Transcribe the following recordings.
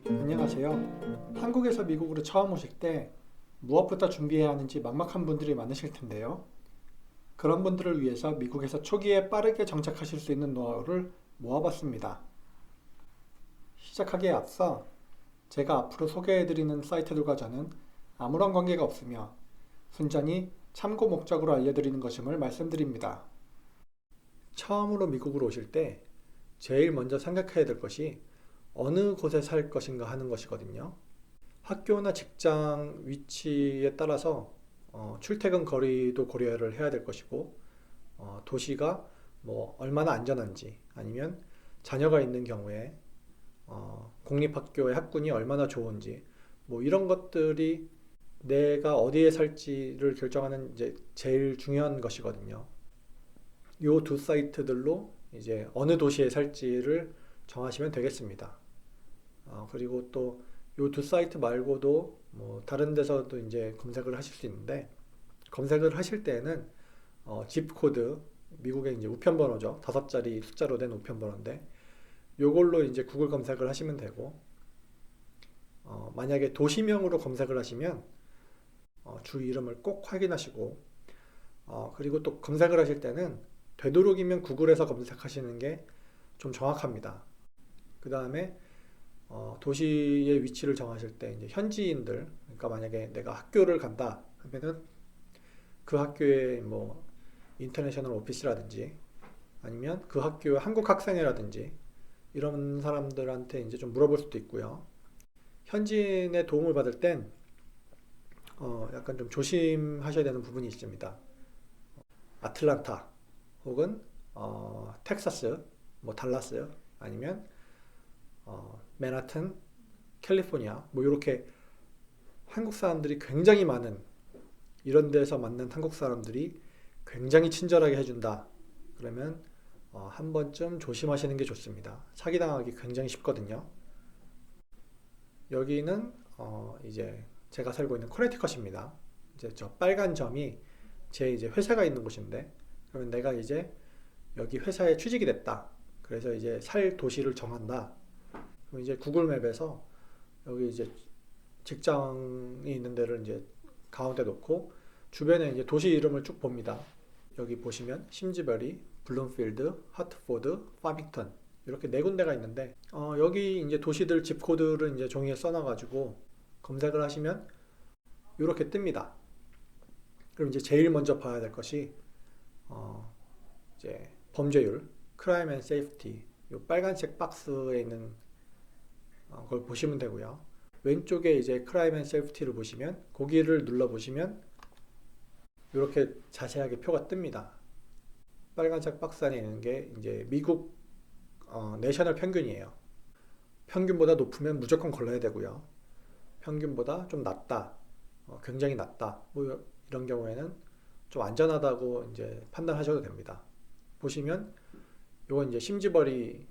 안녕하세요. 한국에서 미국으로 처음 오실 때 무엇부터 준비해야 하는지 막막한 분들이 많으실 텐데요. 그런 분들을 위해서 미국에서 초기에 빠르게 정착하실 수 있는 노하우를 모아봤습니다. 시작하기에 앞서 제가 앞으로 소개해드리는 사이트들과 저는 아무런 관계가 없으며 순전히 참고 목적으로 알려드리는 것임을 말씀드립니다. 처음으로 미국으로 오실 때 제일 먼저 생각해야 될 것이 어느 곳에 살 것인가 하는 것이거든요. 학교나 직장 위치에 따라서 출퇴근 거리도 고려를 해야 될 것이고, 도시가 뭐 얼마나 안전한지, 아니면 자녀가 있는 경우에 공립학교의 학군이 얼마나 좋은지, 뭐 이런 것들이 내가 어디에 살지를 결정하는 이제 제일 중요한 것이거든요. 이 두 사이트들로 이제 어느 도시에 살지를 정하시면 되겠습니다. 그리고 또 이 두 사이트 말고도 뭐 다른 데서도 이제 검색을 하실 수 있는데, 검색을 하실 때는 집 코드, 미국의 이제 우편번호죠. 5자리 숫자로 된 우편번호인데 요걸로 이제 구글 검색을 하시면 되고, 만약에 도시명으로 검색을 하시면 주 이름을 꼭 확인하시고, 그리고 또 검색을 하실 때는 되도록이면 구글에서 검색하시는 게 좀 정확합니다. 그 다음에 도시의 위치를 정하실 때 이제 현지인들, 그러니까 만약에 내가 학교를 간다 하면은 그 학교의 뭐 인터내셔널 오피스라든지, 아니면 그 학교의 한국 학생회라든지 이런 사람들한테 이제 좀 물어볼 수도 있고요. 현지인의 도움을 받을 땐 약간 좀 조심하셔야 되는 부분이 있습니다. 아틀란타 혹은 텍사스, 뭐 달라스, 아니면 맨하튼, 캘리포니아, 뭐 이렇게 한국 사람들이 굉장히 많은 이런 데서 만난 한국 사람들이 굉장히 친절하게 해준다. 그러면 한 번쯤 조심하시는 게 좋습니다. 사기당하기 굉장히 쉽거든요. 여기는 이제 제가 살고 있는 커네티컷입니다. 이제 저 빨간 점이 제 이제 회사가 있는 곳인데, 그러면 내가 이제 여기 회사에 취직이 됐다. 그래서 이제 살 도시를 정한다. 그럼 이제 구글 맵에서 여기 이제 직장이 있는 데를 이제 가운데 놓고 주변에 이제 도시 이름을 쭉 봅니다. 여기 보시면 심즈버리, 블룸필드, 하트포드, 파밍턴 이렇게 네 군데가 있는데, 여기 이제 도시들 집 코드를 이제 종이에 써놔가지고 검색을 하시면 이렇게 뜹니다. 그럼 이제 제일 먼저 봐야 될 것이 이제 범죄율, 크라임 앤 세이프티, 이 빨간색 박스에 있는 걸 보시면 되고요. 왼쪽에 이제 크라임 앤 세이프티를 보시면 거기를 눌러 보시면 이렇게 자세하게 표가 뜹니다. 빨간색 박스 안에 있는 게 이제 미국 내셔널 평균이에요. 평균보다 높으면 무조건 걸러야 되고요. 평균보다 좀 낮다, 굉장히 낮다, 뭐 이런 경우에는 좀 안전하다고 이제 판단하셔도 됩니다. 보시면 이건 이제 심지버리에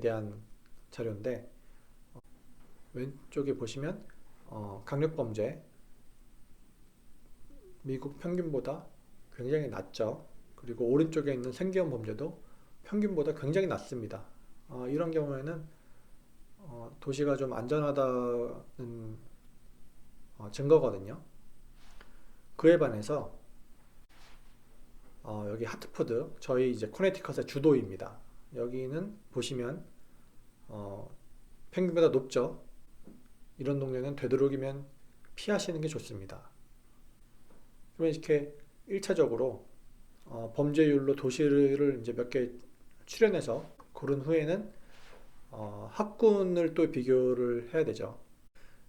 대한 자료인데, 왼쪽에 보시면 강력범죄 미국 평균보다 굉장히 낮죠. 그리고 오른쪽에 있는 생계형 범죄도 평균보다 굉장히 낮습니다. 이런 경우에는 도시가 좀 안전하다는 증거거든요. 그에 반해서 여기 하트포드, 저희 이제 코네티컷의 주도입니다. 여기는 보시면 평균보다 높죠. 이런 동네는 되도록이면 피하시는 게 좋습니다. 그러면 이렇게 1차적으로 범죄율로 도시를 이제 몇 개 추려내서 고른 후에는 학군을 또 비교를 해야 되죠.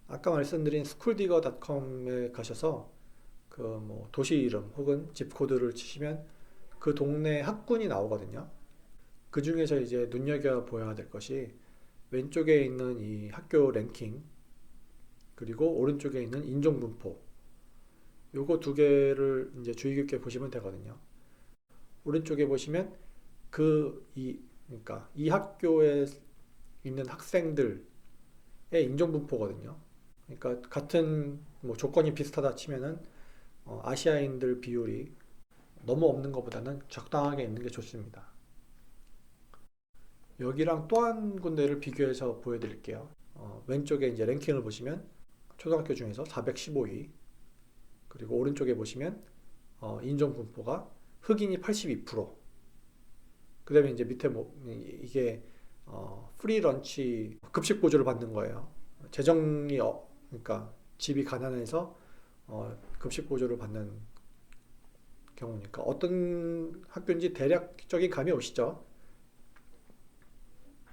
아까 말씀드린 schooldigger.com에 가셔서 그 뭐 도시 이름 혹은 집 코드를 치시면 그 동네 학군이 나오거든요. 그 중에서 이제 눈여겨 보아야 될 것이 왼쪽에 있는 이 학교 랭킹, 그리고 오른쪽에 있는 인종 분포, 요거 두 개를 이제 주의 깊게 보시면 되거든요. 오른쪽에 보시면 그러니까 이 학교에 있는 학생들의 인종 분포거든요. 그러니까 같은 뭐 조건이 비슷하다 치면은 아시아인들 비율이 너무 없는 것보다는 적당하게 있는 게 좋습니다. 여기랑 또 한 군데를 비교해서 보여드릴게요. 왼쪽에 이제 랭킹을 보시면 초등학교 중에서 415위, 그리고 오른쪽에 보시면 인종 분포가 흑인이 82%, 그 다음에 이제 밑에 뭐 이게 프리 런치 급식 보조를 받는 거예요. 재정이 그러니까 집이 가난해서 급식 보조를 받는 경우니까 어떤 학교인지 대략적인 감이 오시죠?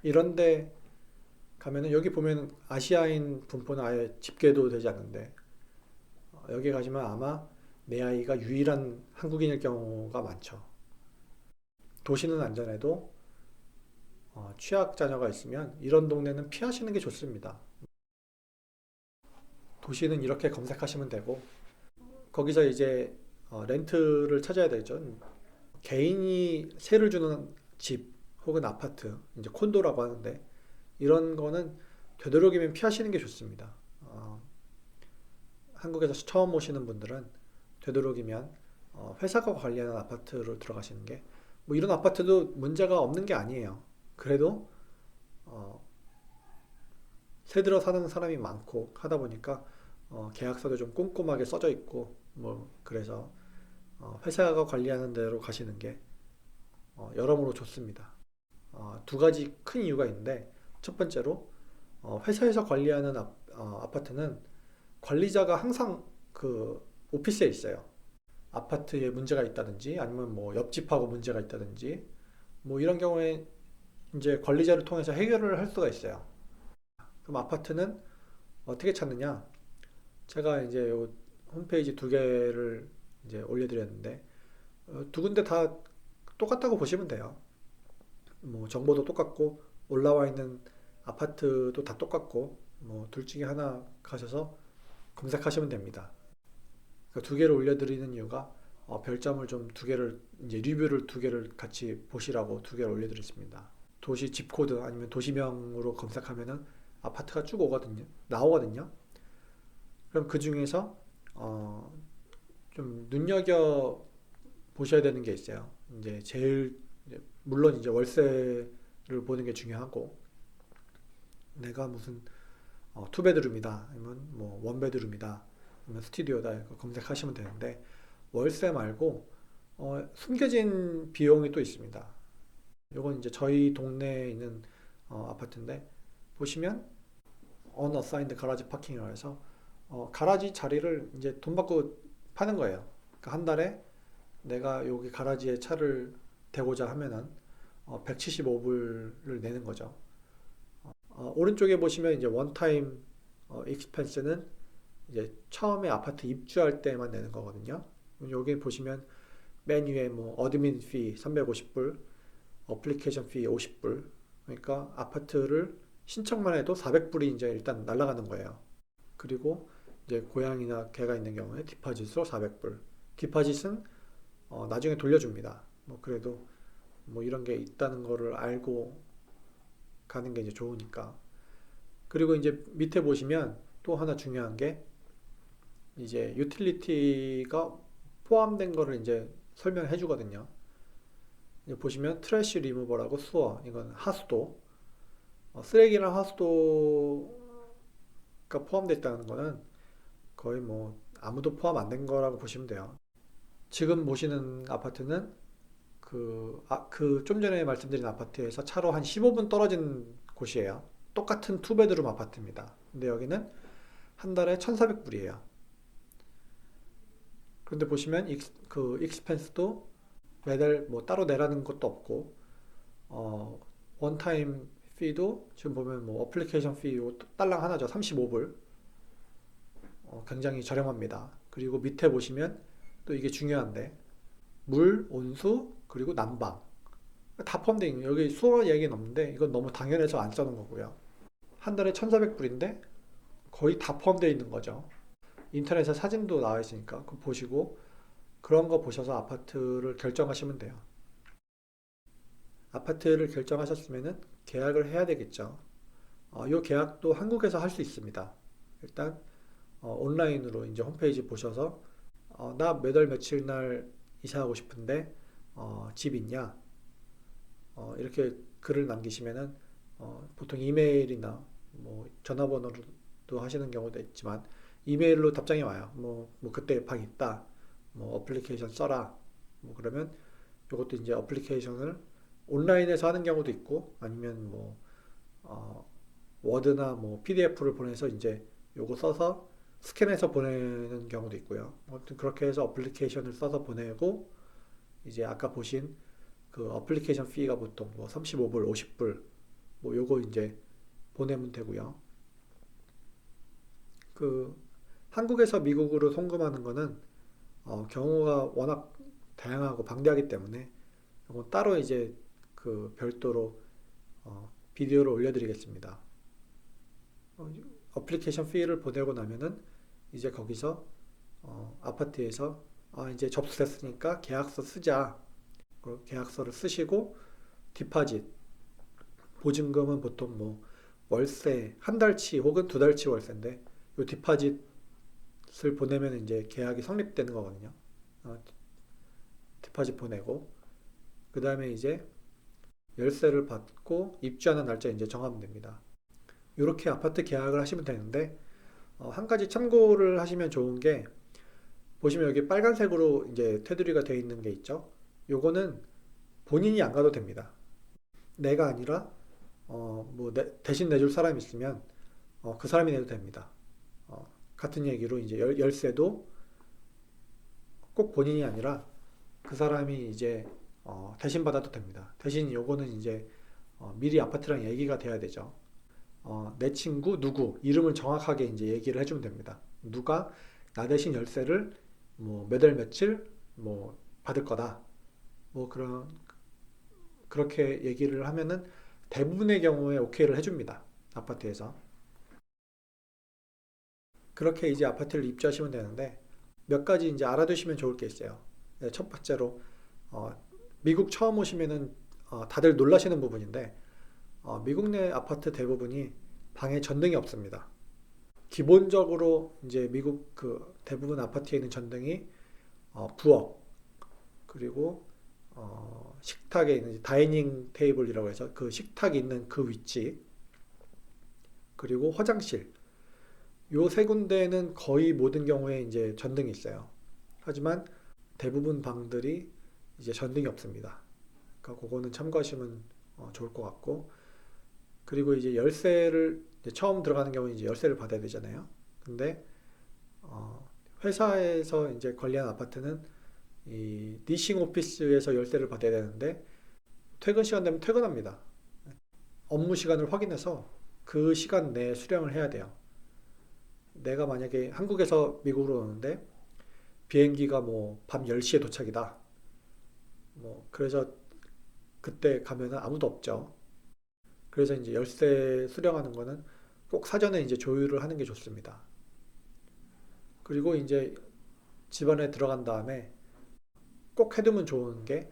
이런데 가면은 여기 보면 아시아인 분포는 아예 집계도 되지 않는데 여기 가시면 아마 내 아이가 유일한 한국인일 경우가 많죠. 도시는 안전해도 취약 자녀가 있으면 이런 동네는 피하시는 게 좋습니다. 도시는 이렇게 검색하시면 되고 거기서 이제 렌트를 찾아야 되죠. 개인이 세를 주는 집 혹은 아파트, 이제 콘도라고 하는데 이런 거는 되도록이면 피하시는 게 좋습니다. 한국에서 처음 오시는 분들은 되도록이면 회사가 관리하는 아파트로 들어가시는 게, 뭐 이런 아파트도 문제가 없는 게 아니에요. 그래도 새 들어 사는 사람이 많고 하다 보니까 계약서도 좀 꼼꼼하게 써져 있고 뭐 그래서 회사가 관리하는 데로 가시는 게 여러모로 좋습니다. 두 가지 큰 이유가 있는데 첫 번째로 회사에서 관리하는 아파트는 관리자가 항상 그 오피스에 있어요. 아파트에 문제가 있다든지 아니면 뭐 옆집하고 문제가 있다든지 뭐 이런 경우에 이제 관리자를 통해서 해결을 할 수가 있어요. 그럼 아파트는 어떻게 찾느냐? 제가 이제 요 홈페이지 두 개를 이제 올려드렸는데 두 군데 다 똑같다고 보시면 돼요. 뭐 정보도 똑같고 올라와 있는 아파트도 다 똑같고 뭐 둘 중에 하나 가셔서 검색하시면 됩니다. 그러니까 두 개를 올려드리는 이유가 별점을 좀 두 개를 이제 리뷰를 두 개를 같이 보시라고 두 개를 올려드렸습니다. 도시 집 코드 아니면 도시명으로 검색하면은 아파트가 쭉 오거든요. 나오거든요. 그럼 그 중에서 좀 눈여겨 보셔야 되는 게 있어요. 이제 제일 물론 이제 월세를 보는 게 중요하고 내가 무슨 투베드룸이다 아니면 뭐 원베드룸이다 아니면 스튜디오다 이거 검색하시면 되는데 월세 말고 숨겨진 비용이 또 있습니다. 이건 이제 저희 동네에 있는 아파트인데 보시면 unassigned garage parking이라고 해서 가라지 자리를 이제 돈 받고 파는 거예요. 그러니까 한 달에 내가 여기 가라지에 차를 대고자 하면은 175불을 내는 거죠. 오른쪽에 보시면 이제 원타임 익스펜스는 이제 처음에 아파트 입주할 때만 내는 거거든요. 여기 보시면 메뉴에 뭐 어드민 피 350불, 어플리케이션 피 50불. 그러니까 아파트를 신청만 해도 400불이 이제 일단 날아가는 거예요. 그리고 이제 고양이나 개가 있는 경우에 디파짓으로 400불. 디파짓은 나중에 돌려줍니다. 뭐 그래도 뭐 이런 게 있다는 거를 알고 가는 게 이제 좋으니까. 그리고 이제 밑에 보시면 또 하나 중요한 게 이제 유틸리티가 포함된 거를 이제 설명해 주거든요. 이제 보시면 트래쉬 리무버라고 수어, 이건 하수도, 쓰레기랑 하수도가 포함되어 있다는 거는 거의 뭐 아무도 포함 안 된 거라고 보시면 돼요. 지금 보시는 아파트는 그 좀 전에 말씀드린 아파트에서 차로 한 15분 떨어진 곳이에요. 똑같은 투베드룸 아파트입니다. 근데 여기는 한 달에 1,400불이에요. 그런데 보시면 그 익스펜스도 매달 뭐 따로 내라는 것도 없고 원타임 피도 지금 보면 뭐 어플리케이션 피 딸랑 하나죠. 35불. 굉장히 저렴합니다. 그리고 밑에 보시면 또 이게 중요한데 물, 온수, 그리고 난방 다 포함되어 있는 여기 수어 얘기는 없는데 이건 너무 당연해서 안 써놓은 거고요. 한 달에 1,400불인데 거의 다 포함되어 있는 거죠. 인터넷에 사진도 나와 있으니까 그거 보시고 그런 거 보셔서 아파트를 결정하시면 돼요. 아파트를 결정하셨으면 계약을 해야 되겠죠. 이 계약도 한국에서 할 수 있습니다. 일단 온라인으로 이제 홈페이지 보셔서 나 몇 월 며칠 날 이사하고 싶은데 집 있냐? 이렇게 글을 남기시면은 보통 이메일이나 뭐 전화번호로도 하시는 경우도 있지만 이메일로 답장이 와요. 뭐 그때 방 있다. 뭐 어플리케이션 써라. 뭐 그러면 이것도 이제 어플리케이션을 온라인에서 하는 경우도 있고 아니면 뭐 어, 워드나 뭐 PDF를 보내서 이제 요거 써서 스캔해서 보내는 경우도 있고요. 아무튼 그렇게 해서 어플리케이션을 써서 보내고 이제 아까 보신 그 어플리케이션 피가 보통 뭐 35불, 50불 뭐 요거 이제 보내면 되고요. 그 한국에서 미국으로 송금하는 거는 경우가 워낙 다양하고 방대하기 때문에 이건 따로 이제 그 별도로 비디오를 올려드리겠습니다. 어플리케이션 피를 보내고 나면은 이제 거기서 아파트에서 이제 접수됐으니까 계약서 쓰자. 계약서를 쓰시고 디파짓 보증금은 보통 뭐 월세 한 달치 혹은 두 달치 월세인데 요 디파짓을 보내면 이제 계약이 성립되는 거거든요. 디파짓 보내고 그 다음에 이제 열쇠를 받고 입주하는 날짜 이제 정하면 됩니다. 이렇게 아파트 계약을 하시면 되는데 한 가지 참고를 하시면 좋은 게 보시면 여기 빨간색으로 이제 테두리가 되어 있는 게 있죠. 요거는 본인이 안 가도 됩니다. 내가 아니라 뭐 대신 내줄 사람이 있으면 그 사람이 내도 됩니다. 같은 얘기로 이제 열쇠도 꼭 본인이 아니라 그 사람이 이제 대신 받아도 됩니다. 대신 요거는 이제 미리 아파트랑 얘기가 돼야 되죠. 내 친구 누구 이름을 정확하게 이제 얘기를 해주면 됩니다. 누가 나 대신 열쇠를 뭐 몇 월 며칠 뭐 받을 거다. 뭐 그렇게 얘기를 하면은 대부분의 경우에 오케이를 해줍니다. 아파트에서. 그렇게 이제 아파트를 입주하시면 되는데 몇 가지 이제 알아두시면 좋을 게 있어요. 네, 첫 번째로 미국 처음 오시면은 다들 놀라시는 부분인데 미국 내 아파트 대부분이 방에 전등이 없습니다. 기본적으로 이제 미국 그 대부분 아파트에 있는 전등이 부엌 그리고 식탁에 있는 다이닝 테이블이라고 해서 그 식탁이 있는 그 위치 그리고 화장실 요 세 군데는 거의 모든 경우에 이제 전등이 있어요. 하지만 대부분 방들이 이제 전등이 없습니다. 그러니까 그거는 참고하시면 좋을 것 같고 그리고 이제 열쇠를 이제 처음 들어가는 경우는 이제 열쇠를 받아야 되잖아요. 근데 회사에서 이제 관리하는 아파트는 이 리싱 오피스에서 열쇠를 받아야 되는데 퇴근 시간 되면 퇴근합니다. 업무 시간을 확인해서 그 시간 내에 수령을 해야 돼요. 내가 만약에 한국에서 미국으로 오는데 비행기가 뭐 밤 10시에 도착이다. 뭐 그래서 그때 가면은 아무도 없죠. 그래서 이제 열쇠 수령하는 거는 꼭 사전에 이제 조율을 하는 게 좋습니다. 그리고 이제 집안에 들어간 다음에 꼭 해두면 좋은 게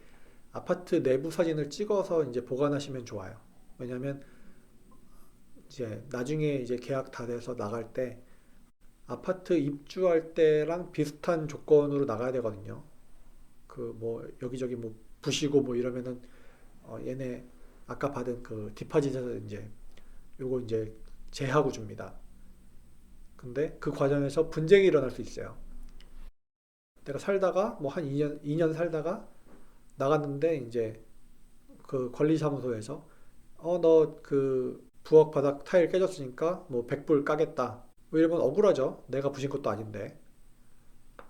아파트 내부 사진을 찍어서 이제 보관하시면 좋아요. 왜냐면 이제 나중에 이제 계약 다 돼서 나갈 때 아파트 입주할 때랑 비슷한 조건으로 나가야 되거든요. 그 뭐 여기저기 뭐 부시고 뭐 이러면은 얘네 아까 받은 그 디파짓에서 이제 요거 이제 제하고 줍니다. 근데 그 과정에서 분쟁이 일어날 수 있어요. 내가 살다가 뭐 한 2년 살다가 나갔는데 이제 그 관리사무소에서 너 그 부엌 바닥 타일 깨졌으니까 뭐 100불 까겠다. 뭐 이러면 억울하죠. 내가 부신 것도 아닌데.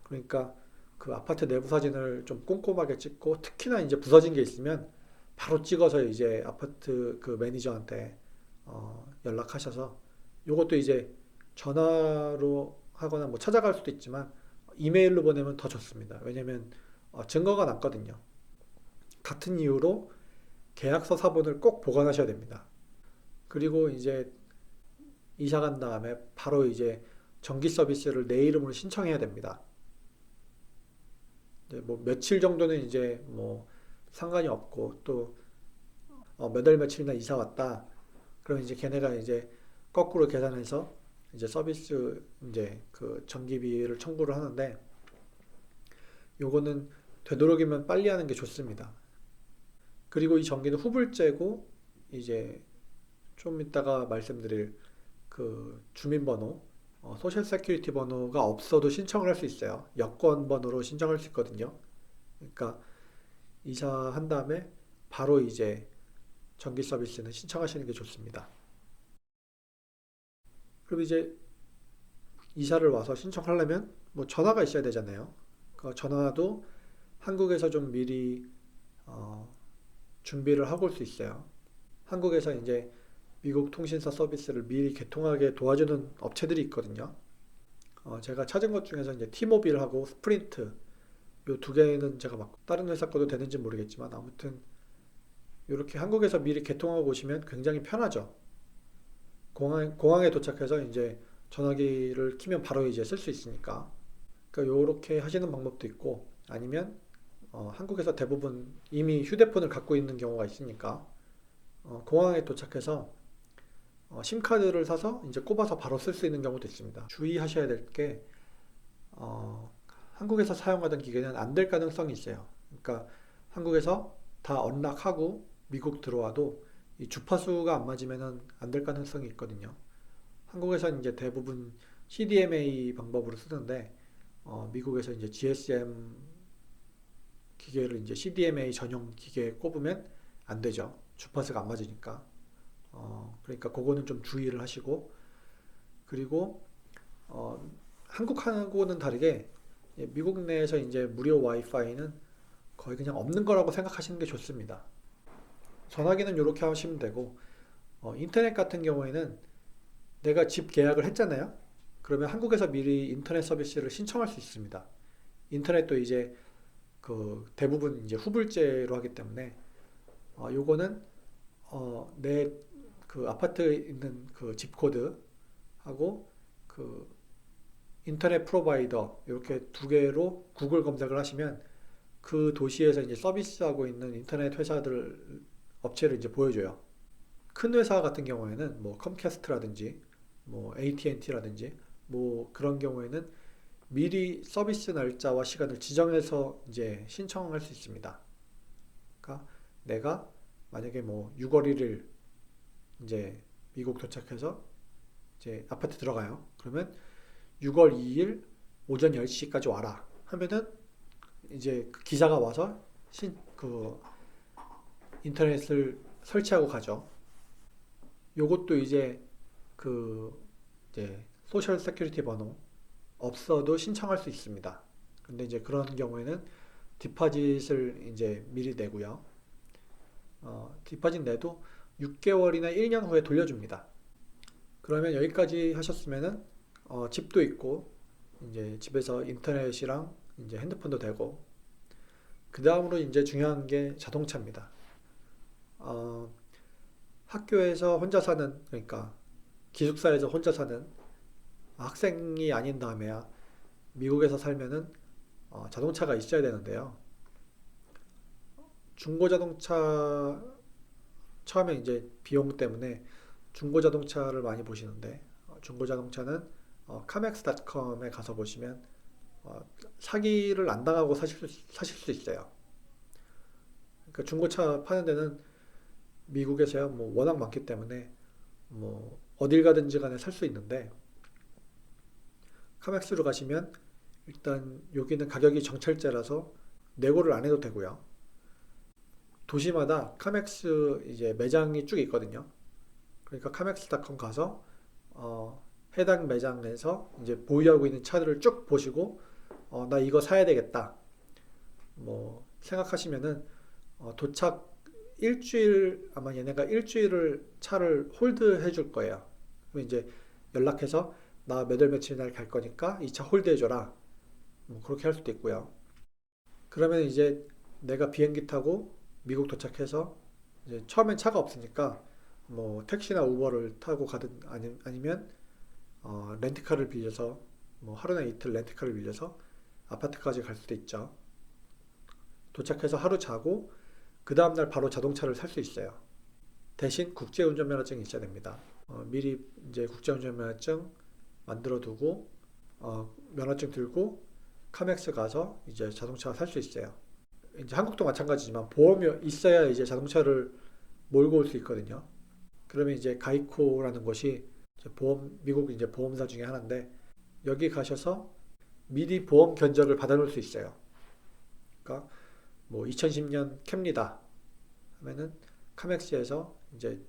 그러니까 그 아파트 내부 사진을 좀 꼼꼼하게 찍고 특히나 이제 부서진 게 있으면 바로 찍어서 이제 아파트 그 매니저한테 연락하셔서 요것도 이제 전화로 하거나 뭐 찾아갈 수도 있지만 이메일로 보내면 더 좋습니다. 왜냐면 증거가 남거든요. 같은 이유로 계약서 사본을 꼭 보관하셔야 됩니다. 그리고 이제 이사 간 다음에 바로 이제 전기 서비스를 내 이름으로 신청해야 됩니다. 이제 뭐 며칠 정도는 이제 뭐 상관이 없고 또 몇 월 며칠이나 이사 왔다. 그럼 이제 걔네가 이제 거꾸로 계산해서 이제 서비스 이제 그 전기비를 청구를 하는데 요거는 되도록이면 빨리 하는 게 좋습니다. 그리고 이 전기는 후불제고 이제 좀 이따가 말씀드릴 그 주민번호, 소셜 세큐리티 번호가 없어도 신청을 할 수 있어요. 여권 번호로 신청할 수 있거든요. 그러니까 이사한 다음에 바로 이제 전기 서비스는 신청하시는 게 좋습니다. 그럼 이제 이사를 와서 신청하려면 뭐 전화가 있어야 되잖아요. 그 전화도 한국에서 좀 미리 어, 준비를 하고 올 수 있어요. 한국에서 이제 미국 통신사 서비스를 미리 개통하게 도와주는 업체들이 있거든요. 제가 찾은 것 중에서 이제 티모빌하고 스프린트 요 두 개는 제가 막 다른 회사 거도 되는지 모르겠지만 아무튼 이렇게 한국에서 미리 개통하고 오시면 굉장히 편하죠. 공항에 도착해서 이제 전화기를 키면 바로 이제 쓸 수 있으니까. 그러니까 요렇게 하시는 방법도 있고 아니면 한국에서 대부분 이미 휴대폰을 갖고 있는 경우가 있으니까 공항에 도착해서 심카드를 사서 이제 꼽아서 바로 쓸 수 있는 경우도 있습니다. 주의하셔야 될 게 한국에서 사용하던 기계는 안 될 가능성이 있어요. 그러니까 한국에서 다 언락하고 미국 들어와도 이 주파수가 안 맞으면은 안 될 가능성이 있거든요. 한국에서 이제 대부분 CDMA 방법으로 쓰는데 미국에서 이제 GSM 기계를 이제 CDMA 전용 기계에 꼽으면 안 되죠. 주파수가 안 맞으니까. 그러니까 그거는 좀 주의를 하시고 그리고 한국하고는 다르게 미국 내에서 이제 무료 와이파이는 거의 그냥 없는 거라고 생각하시는 게 좋습니다. 전화기는 이렇게 하시면 되고 인터넷 같은 경우에는 내가 집 계약을 했잖아요. 그러면 한국에서 미리 인터넷 서비스를 신청할 수 있습니다. 인터넷도 이제 그 대부분 이제 후불제로 하기 때문에 요거는 내 그 아파트에 있는 그 집 코드하고 그 인터넷 프로바이더 이렇게 두 개로 구글 검색을 하시면 그 도시에서 이제 서비스하고 있는 인터넷 회사들 업체를 이제 보여줘요. 큰 회사 같은 경우에는 뭐 컴캐스트라든지 뭐 AT&T라든지 뭐 그런 경우에는 미리 서비스 날짜와 시간을 지정해서 이제 신청할 수 있습니다. 그러니까 내가 만약에 뭐 6월 1일 이제 미국 도착해서 이제 아파트 들어가요. 그러면 6월 2일 오전 10시까지 와라 하면은 이제 그 기사가 와서 그 인터넷을 설치하고 가죠. 요것도 그 이제 소셜 세큐리티 번호 없어도 신청할 수 있습니다. 근데 이제 그런 경우에는 디파짓을 이제 미리 내고요. 디파짓 내도 6개월이나 1년 후에 돌려줍니다. 그러면 여기까지 하셨으면은 집도 있고 이제 집에서 인터넷이랑 이제 핸드폰도 되고 그 다음으로 이제 중요한 게 자동차입니다. 학교에서 혼자 사는 그러니까 기숙사에서 혼자 사는 학생이 아닌 다음에야 미국에서 살면은 자동차가 있어야 되는데요. 중고 자동차 처음에 이제 비용 때문에 중고 자동차를 많이 보시는데 중고 자동차는 카맥스.com에 가서 보시면 사기를 안 당하고 사실 수 있어요. 그러니까 중고차 파는 데는 미국에서야 뭐 워낙 많기 때문에 뭐 어딜 가든지 간에 살 수 있는데 카맥스로 가시면 일단 여기는 가격이 정찰제라서 내고를 안 해도 되고요. 도시마다 카맥스 이제 매장이 쭉 있거든요. 그러니까 카맥스.com 가서 해당 매장에서 이제 보유하고 있는 차들을 쭉 보시고 나 이거 사야 되겠다. 뭐 생각하시면은 도착 일주일 아마 얘네가 일주일을 차를 홀드해 줄 거예요. 그럼 이제 연락해서 나 몇 월 며칠 날 갈 거니까 이 차 홀드해 줘라. 뭐 그렇게 할 수도 있고요. 그러면 이제 내가 비행기 타고 미국 도착해서 이제 처음엔 차가 없으니까 뭐 택시나 우버를 타고 가든 아니면 렌트카를 빌려서 뭐 하루나 이틀 렌트카를 빌려서 아파트까지 갈 수도 있죠. 도착해서 하루 자고 그 다음날 바로 자동차를 살 수 있어요. 대신 국제운전면허증이 있어야 됩니다. 미리 이제 국제운전면허증 만들어 두고 면허증 들고 카맥스 가서 이제 자동차 살 수 있어요. 이제 한국도 마찬가지지만 보험이 있어야 이제 자동차를 몰고 올 수 있거든요. 그러면 이제 가이코라는 곳이 이제 미국 이제 보험사 중에 하나인데 여기 가셔서 미리 보험 견적을 받아놓을 수 있어요. 그러니까 뭐 2010년 캡니다 하면은 카맥스에서 이제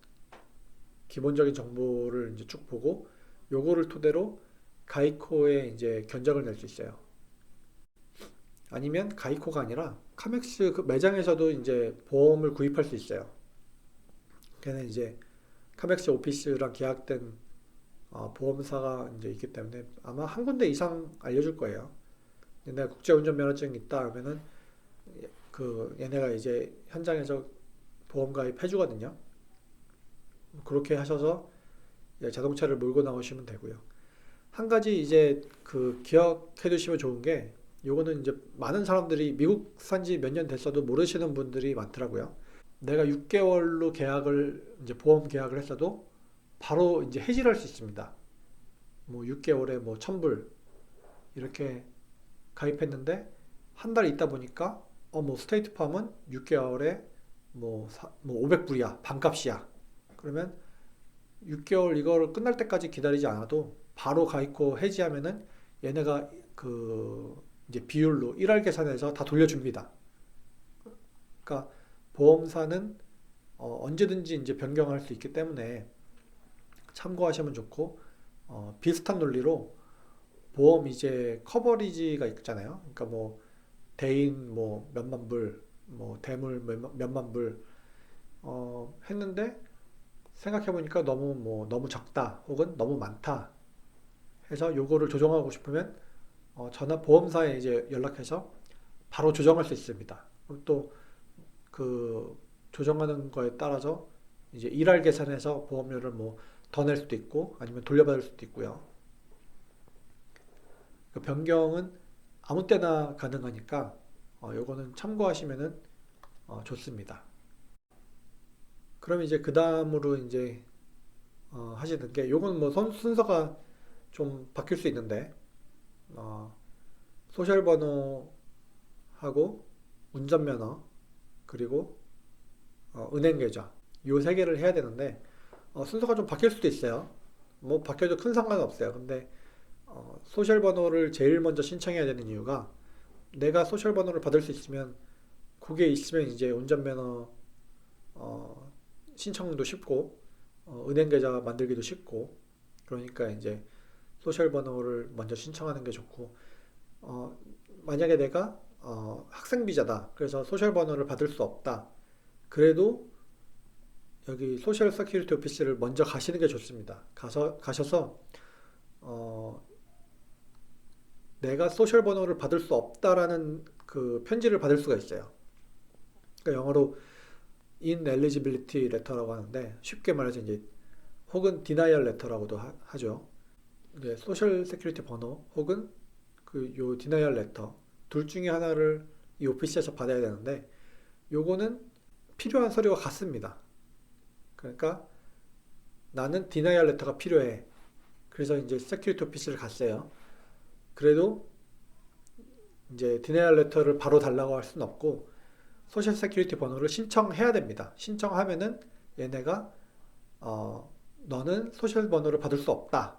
기본적인 정보를 이제 쭉 보고 요거를 토대로 가이코에 이제 견적을 낼 수 있어요. 아니면 가이코가 아니라 카맥스 그 매장에서도 이제 보험을 구입할 수 있어요. 걔는 이제 카맥스 오피스랑 계약된 보험사가 이제 있기 때문에 아마 한 군데 이상 알려줄 거예요. 내가 국제운전면허증 있다 하면은 그 얘네가 이제 현장에서 보험 가입 해주거든요. 그렇게 하셔서 자동차를 몰고 나오시면 되고요. 한 가지 이제 그 기억해 두시면 좋은 게 요거는 이제 많은 사람들이 미국 산지 몇 년 됐어도 모르시는 분들이 많더라고요. 내가 6개월로 계약을 이제 보험 계약을 했어도 바로 이제 해지를 할 수 있습니다. 뭐 6개월에 뭐 1000불 이렇게 가입했는데 한 달 있다 보니까 뭐 스테이트팜은 6개월에 뭐 500불이야 반값이야. 그러면 6개월 이거를 끝날 때까지 기다리지 않아도 바로 가입고 해지하면은 얘네가 그 이제 비율로 1할 계산해서 다 돌려줍니다. 그러니까 보험사는 언제든지 이제 변경할 수 있기 때문에 참고하시면 좋고 비슷한 논리로 보험 이제 커버리지가 있잖아요. 그러니까 뭐 대인 뭐 몇만 불, 뭐 대물 몇만 불 했는데 생각해 보니까 너무 적다 혹은 너무 많다 해서 요거를 조정하고 싶으면 전화 보험사에 이제 연락해서 바로 조정할 수 있습니다. 또 그 조정하는 거에 따라서 이제 일할 계산해서 보험료를 뭐 더 낼 수도 있고 아니면 돌려받을 수도 있고요. 그 변경은 아무 때나 가능하니까 요거는 참고하시면은 좋습니다. 그럼 이제 그 다음으로 이제 하시는 게 요건 뭐 순서가 좀 바뀔 수 있는데 어, 소셜 번호하고 운전면허 그리고 은행 계좌 요 세 개를 해야 되는데 순서가 좀 바뀔 수도 있어요. 뭐 바뀌어도 큰 상관은 없어요. 근데 소셜 번호를 제일 먼저 신청해야 되는 이유가 내가 소셜 번호를 받을 수 있으면 그게 있으면 이제 운전면허 어, 신청도 쉽고 은행 계좌 만들기도 쉽고 그러니까 이제 소셜 번호를 먼저 신청하는 게 좋고 어, 만약에 내가 학생 비자다 그래서 소셜 번호를 받을 수 없다 그래도 여기 소셜 세큐리티 오피스를 먼저 가시는 게 좋습니다. 가셔서 어, 내가 소셜 번호를 받을 수 없다라는 그 편지를 받을 수가 있어요. 그러니까 영어로 ineligibility letter라고 하는데 쉽게 말해서 이제 혹은 denial letter라고도 하죠. 이제 소셜 세큐리티 번호 혹은 그 요 denial letter 둘 중에 하나를 이 오피스에서 받아야 되는데 요거는 필요한 서류가 같습니다. 그러니까 나는 denial letter가 필요해. 그래서 이제 세큐리티 오피스를 갔어요. 그래도 이제 denial letter를 바로 달라고 할 수는 없고 소셜 세큐리티 번호를 신청해야 됩니다. 신청하면은 얘네가 너는 소셜 번호를 받을 수 없다.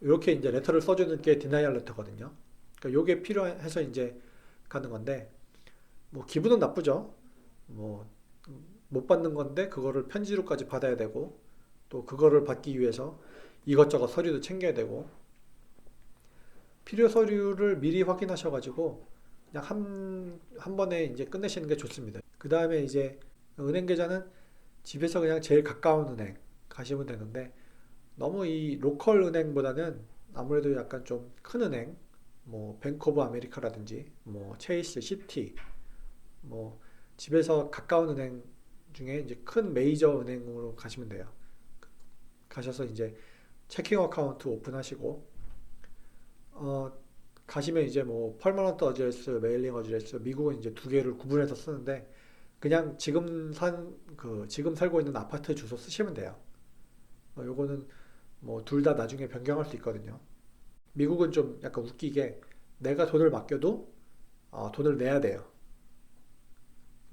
이렇게 이제 레터를 써주는 게 디나이얼 레터거든요. 그러니까 요게 필요해서 이제 가는 건데 뭐 기분은 나쁘죠. 뭐 못 받는 건데 그거를 편지로까지 받아야 되고 또 그거를 받기 위해서 이것저것 서류도 챙겨야 되고 필요 서류를 미리 확인하셔가지고 그냥 한 번에 이제 끝내시는 게 좋습니다. 그 다음에 이제 은행 계좌는 집에서 그냥 제일 가까운 은행 가시면 되는데 너무 이 로컬 은행보다는 아무래도 약간 좀 큰 은행 뭐 뱅크 오브 아메리카라든지 뭐 체이스, 시티 뭐 집에서 가까운 은행 중에 이제 큰 메이저 은행으로 가시면 돼요. 가셔서 이제 체킹 어카운트 오픈하시고 어, 가시면 이제 뭐 퍼머넌트 어드레스, 메일링 어드레스 미국은 이제 두 개를 구분해서 쓰는데 그냥 지금 살고 있는 아파트 주소 쓰시면 돼요. 요거는 뭐 둘 다 나중에 변경할 수 있거든요. 미국은 좀 약간 웃기게 내가 돈을 맡겨도 돈을 내야 돼요.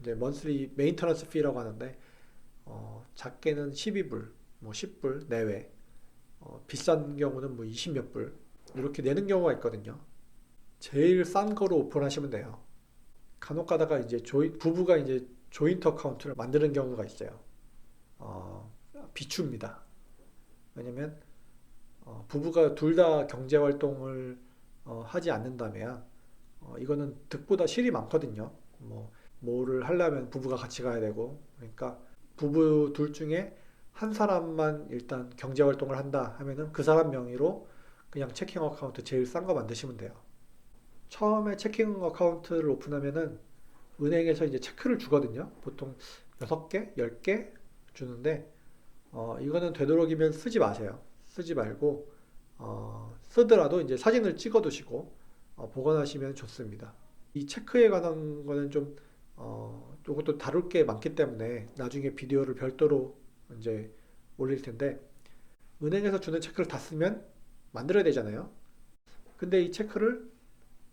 이제 monthly maintenance fee라고 하는데 작게는 12불, 뭐 10불 내외, 비싼 경우는 뭐 20 몇 불 이렇게 내는 경우가 있거든요. 제일 싼 거로 오픈하시면 돼요. 간혹 가다가 이제 부부가 이제 조인트 어카운트를 만드는 경우가 있어요. 비추입니다. 왜냐면 부부가 둘 다 경제 활동을 하지 않는다면 이거는 득보다 실이 많거든요. 뭐를 하려면 부부가 같이 가야 되고 그러니까 부부 둘 중에 한 사람만 일단 경제 활동을 한다 하면은 그 사람 명의로 그냥 체킹 어카운트 제일 싼 거 만드시면 돼요. 처음에 체킹 어카운트를 오픈하면은 은행에서 이제 체크를 주거든요. 보통 6개, 10개 주는데 이거는 되도록이면 쓰지 마세요. 쓰지 말고 쓰더라도 이제 사진을 찍어 두시고 보관하시면 좋습니다. 이 체크에 관한 거는 좀 이것도 다룰 게 많기 때문에 나중에 비디오를 별도로 이제 올릴 텐데 은행에서 주는 체크를 다 쓰면 만들어야 되잖아요. 근데 이 체크를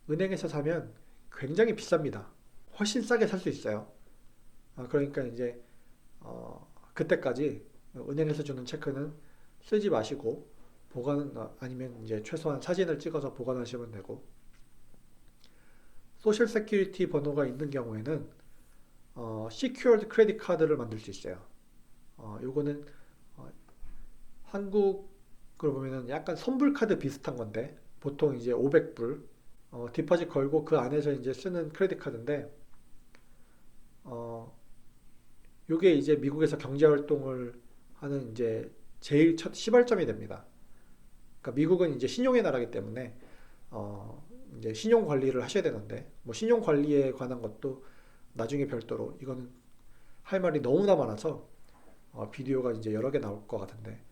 은행에서 사면 굉장히 비쌉니다. 훨씬 싸게 살 수 있어요. 그러니까 이제 그때까지 은행에서 주는 체크는 쓰지 마시고 보관 아니면 이제 최소한 사진을 찍어서 보관하시면 되고 소셜 세큐리티 번호가 있는 경우에는 secured 크레딧 카드를 만들 수 있어요. 요거는 한국으로 보면은 약간 선불카드 비슷한 건데 보통 이제 500불 디파짓 걸고 그 안에서 이제 쓰는 크레딧 카드인데 요게 이제 미국에서 경제 활동을 하는 이제 제일 첫 시발점이 됩니다. 그러니까 미국은 이제 신용의 나라이기 때문에 이제 신용 관리를 하셔야 되는데 뭐 신용 관리에 관한 것도 나중에 별도로 이거는 할 말이 너무나 많아서 비디오가 이제 여러 개 나올 것 같은데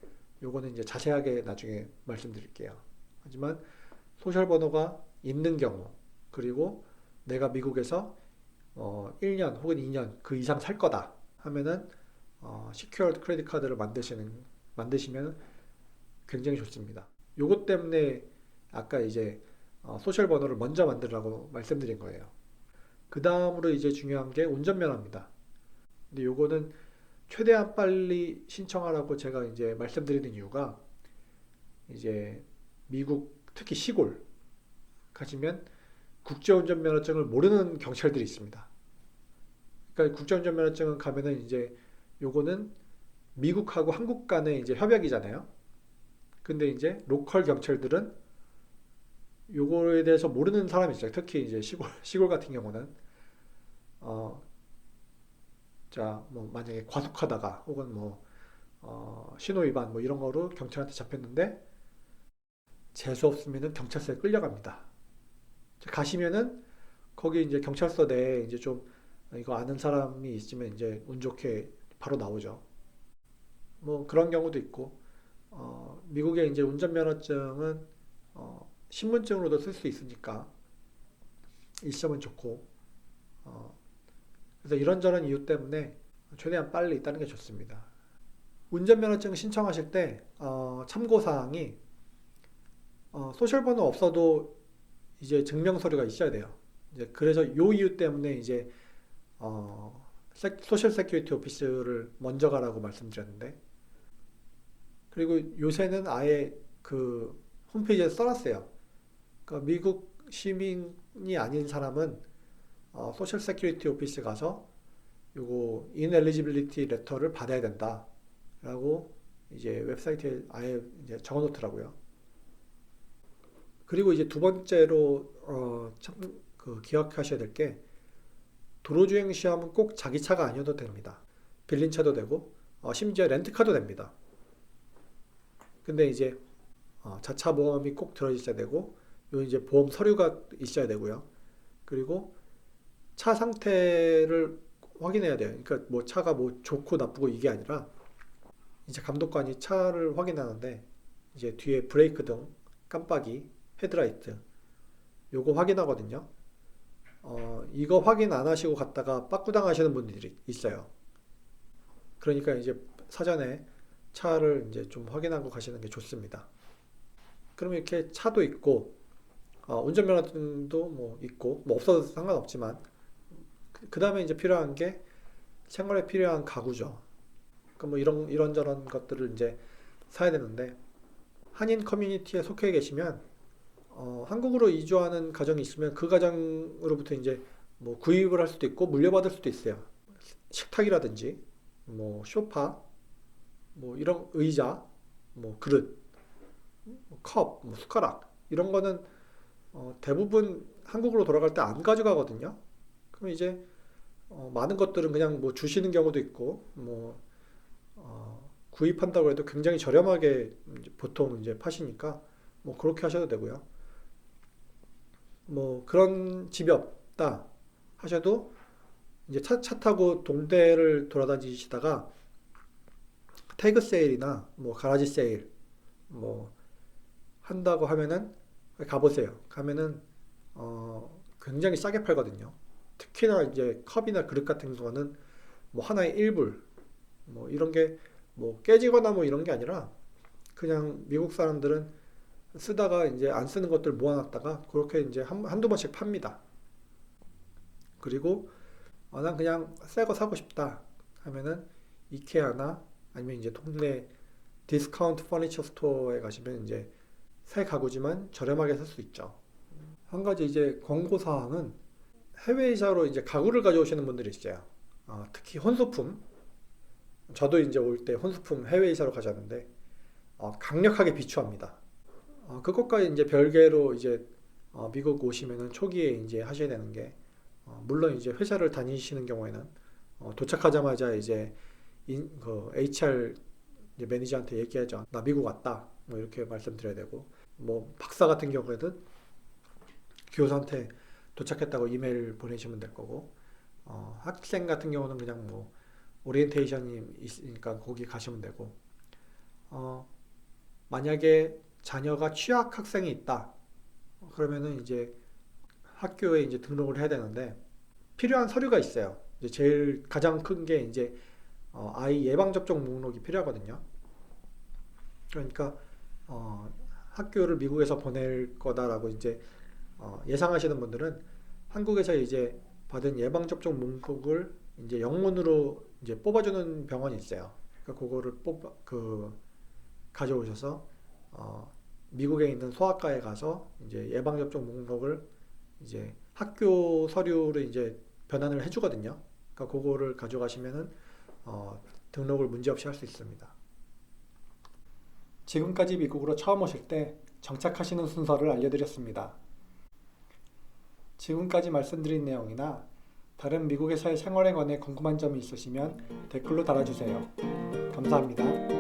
요거는 이제 자세하게 나중에 말씀드릴게요. 하지만 소셜 번호가 있는 경우 그리고 내가 미국에서 1년 혹은 2년 그 이상 살 거다 하면은 secured 크레딧 카드를 만드시면 굉장히 좋습니다. 요것 때문에 아까 이제 소셜 번호를 먼저 만들라고 말씀드린 거예요. 그 다음으로 이제 중요한 게 운전면허입니다. 근데 요거는 최대한 빨리 신청하라고 제가 이제 말씀드리는 이유가 이제 미국 특히 시골 가시면 국제운전면허증을 모르는 경찰들이 있습니다. 그러니까 국제운전면허증은 가면은 이제 요거는 미국하고 한국 간의 이제 협약이잖아요. 근데 이제 로컬 경찰들은 요거에 대해서 모르는 사람이 있어요. 특히 이제 시골 같은 경우는 자, 뭐 만약에 과속하다가 혹은 뭐 신호 위반 뭐 이런 거로 경찰한테 잡혔는데 재수 없으면은 경찰서에 끌려갑니다. 가시면은 거기 이제 경찰서 내에 이제 좀 이거 아는 사람이 있으면 이제 운 좋게 바로 나오죠. 뭐 그런 경우도 있고 미국의 이제 운전면허증은 신분증으로도 쓸 수 있으니까 일시험은 좋고 그래서 이런저런 이유 때문에 최대한 빨리 있다는 게 좋습니다. 운전면허증 신청하실 때 참고사항이 소셜 번호 없어도 이제 증명서류가 있어야 돼요. 이제 그래서 요 이유 때문에 이제 소셜 세큐리티 오피스를 먼저 가라고 말씀드렸는데 그리고 요새는 아예 그 홈페이지에 써놨어요. 그러니까 미국 시민이 아닌 사람은 소셜 세큐리티 오피스 가서 요거 ineligibility letter를 받아야 된다 라고 이제 웹사이트에 아예 이제 적어놓더라고요. 그리고 이제 두 번째로 참 그 기억하셔야 될 게 도로주행 시험은 꼭 자기 차가 아니어도 됩니다. 빌린 차도 되고 심지어 렌트카도 됩니다. 근데 이제 자차 보험이 꼭 들어있어야 되고 요 이제 보험 서류가 있어야 되고요. 그리고 차 상태를 확인해야 돼요. 그러니까 뭐 차가 뭐 좋고 나쁘고 이게 아니라 이제 감독관이 차를 확인하는데 이제 뒤에 브레이크 등 깜빡이, 헤드라이트 요거 확인하거든요. 이거 확인 안 하시고 갔다가 빠꾸당 하시는 분들이 있어요. 그러니까 이제 사전에 차를 이제 좀 확인하고 가시는 게 좋습니다. 그러면 이렇게 차도 있고 운전면허증도 뭐 있고 뭐 없어도 상관없지만 그 다음에 이제 필요한 게 생활에 필요한 가구죠. 뭐 이런저런 것들을 이제 사야 되는데, 한인 커뮤니티에 속해 계시면 한국으로 이주하는 가정이 있으면 그 가정으로부터 이제 뭐 구입을 할 수도 있고 물려받을 수도 있어요. 식탁이라든지 뭐 소파, 뭐 이런 의자, 뭐 그릇, 뭐 컵, 뭐 숟가락 이런 거는 대부분 한국으로 돌아갈 때 안 가져가거든요. 그럼 이제 많은 것들은 그냥 뭐 주시는 경우도 있고 뭐 구입한다고 해도 굉장히 저렴하게 이제 보통 이제 파시니까 뭐 그렇게 하셔도 되고요. 뭐 그런 집이 없다 하셔도 이제 차 타고 동대를 돌아다니시다가 태그 세일이나 뭐 가라지 세일 뭐 한다고 하면은 가보세요. 가면은 굉장히 싸게 팔거든요. 특히나 이제 컵이나 그릇 같은 거는 뭐 하나에 1불 뭐 이런 게 뭐 깨지거나 뭐 이런 게 아니라 그냥 미국 사람들은 쓰다가 이제 안 쓰는 것들 모아놨다가 그렇게 이제 한두 번씩 팝니다. 그리고 난 그냥 새 거 사고 싶다 하면은 이케아나 아니면 이제 동네 디스카운트 퍼니처 스토어에 가시면 이제 새 가구지만 저렴하게 살 수 있죠. 한 가지 이제 권고 사항은 해외이사로 이제 가구를 가져오시는 분들이 있어요. 특히 혼수품. 저도 이제 올 때 혼수품 해외이사로 가져왔는데 강력하게 비추합니다. 그것과 이제 별개로 이제 미국 오시면은 초기에 이제 하셔야 되는 게 물론 이제 회사를 다니시는 경우에는 도착하자마자 이제 그 HR 이제 매니저한테 얘기하죠. 나 미국 왔다. 뭐 이렇게 말씀드려야 되고 뭐 박사 같은 경우에는 교사한테 도착했다고 이메일 보내시면 될 거고 학생 같은 경우는 그냥 뭐 오리엔테이션이 있으니까 거기 가시면 되고 만약에 자녀가 취학 학생이 있다 그러면은 이제 학교에 이제 등록을 해야 되는데 필요한 서류가 있어요. 이제 제일 가장 큰 게 이제 아이 예방 접종 목록이 필요하거든요. 그러니까 학교를 미국에서 보낼 거다라고 이제 예상하시는 분들은 한국에서 이제 받은 예방 접종 목록을 이제 영문으로 이제 뽑아주는 병원이 있어요. 그러니까 그거를 가져오셔서 미국에 있는 소아과에 가서 이제 예방 접종 목록을 이제 학교 서류를 이제 변환을 해주거든요. 그러니까 그거를 가져가시면은 등록을 문제없이 할 수 있습니다. 지금까지 미국으로 처음 오실 때 정착하시는 순서를 알려드렸습니다. 지금까지 말씀드린 내용이나 다른 미국에서의 생활에 관해 궁금한 점이 있으시면 댓글로 달아주세요. 감사합니다.